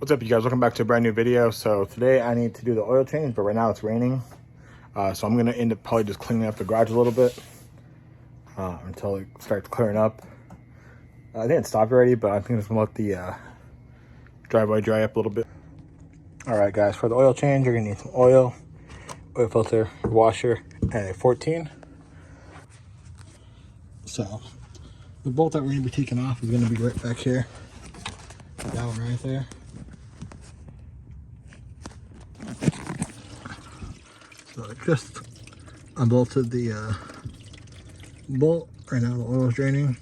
What's up, you guys? Welcome back to a brand new video. So today I need to do the oil change, but right now it's raining. So I'm gonna end up probably just cleaning up the garage a little bit until it starts clearing up. I think it stopped already, but I think I'm just gonna let the driveway dry up a little bit. All right, guys, for the oil change, you're gonna need some oil filter, washer, and a 14. So the bolt that we're gonna be taking off is gonna be right back here. That one right there. So I just unbolted the bolt. Right now the oil is draining.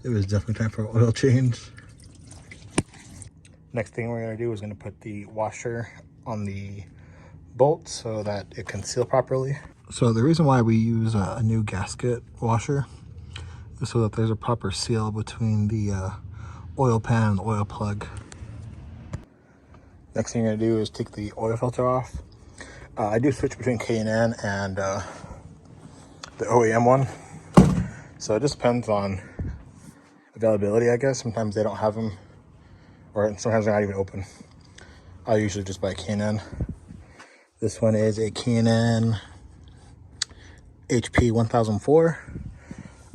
It was definitely time for an oil change. Next thing we're gonna do is gonna put the washer on the bolt so that it can seal properly. So the reason why we use a new gasket washer is so that there's a proper seal between the oil pan and the oil plug. Next thing you're gonna do is take the oil filter off. I do switch between K&N and the OEM one. So it just depends on availability, I guess. Sometimes they don't have them, or sometimes they're not even open. I usually just buy K&N. This one is a K&N HP 1004.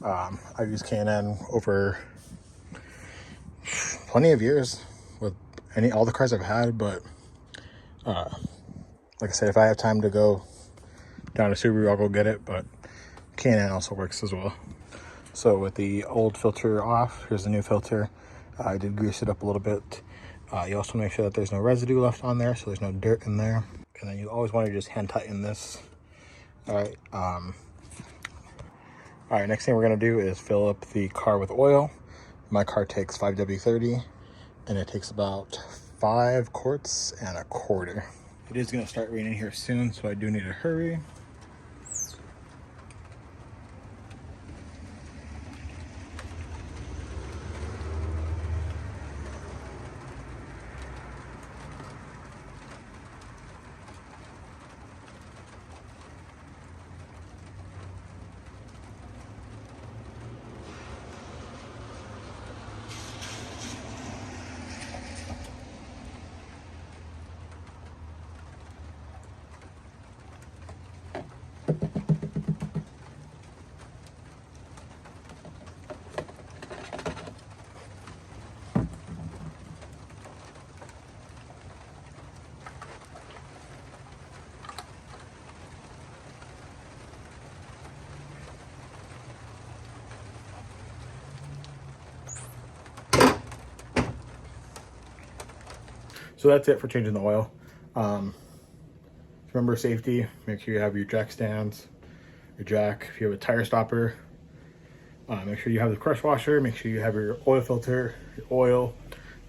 I've used K&N over plenty of years with all the cars I've had, but like I said, if I have time to go down to Subaru, I'll go get it, but K&N also works as well. So with the old filter off, here's the new filter. I did grease it up a little bit. You also make sure that there's no residue left on there, so there's no dirt in there. And then you always want to just hand tighten this. All right. All right, next thing we're gonna do is fill up the car with oil. My car takes 5W30, and it takes about 5 quarts and a quarter. It is gonna start raining here soon, so I do need to hurry. So that's it for changing the oil. Remember safety, make sure you have your jack stands, your jack. If you have a tire stopper, make sure you have the crush washer, make sure you have your oil filter, your oil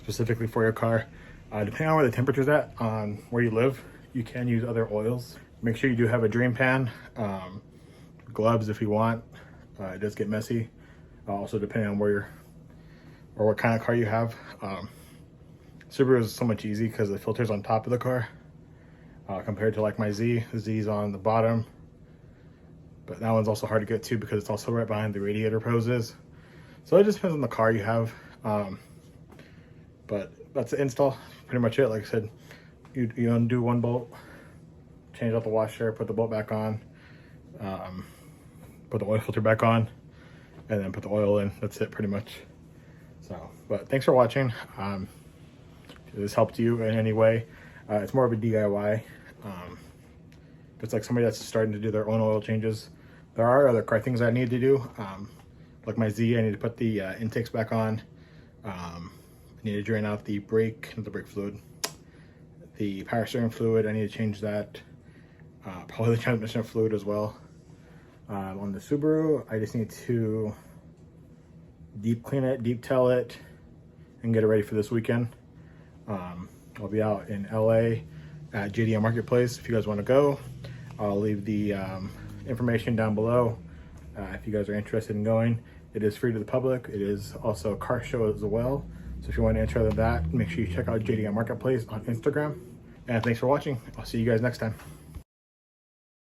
specifically for your car. Depending on where the temperature's at, on where you live, you can use other oils. Make sure you do have a drain pan, gloves if you want. It does get messy. Also depending on where or what kind of car you have. Subaru is so much easy because the filter's on top of the car compared to like my Z. The Z's on the bottom, but that one's also hard to get to because it's also right behind the radiator poses. So it just depends on the car you have. But that's the install, pretty much it. Like I said, you undo one bolt, change out the washer, put the bolt back on, put the oil filter back on, and then put the oil in. That's it pretty much. So, but thanks for watching. If this helped you in any way, it's more of a DIY. If it's like somebody that's starting to do their own oil changes, there are other car things I need to do. Like my Z, I need to put the intakes back on. I need to drain out the brake fluid. The power steering fluid, I need to change that. Probably the transmission fluid as well. On the Subaru, I just need to deep clean it, deep tail it, and get it ready for this weekend. I'll be out in LA at JDM Marketplace if you guys want to go. I'll leave the information down below if you guys are interested in going. It is free to the public. It is also a car show as well. So if you want to enter that, make sure you check out JDM Marketplace on Instagram. And thanks for watching. I'll see you guys next time.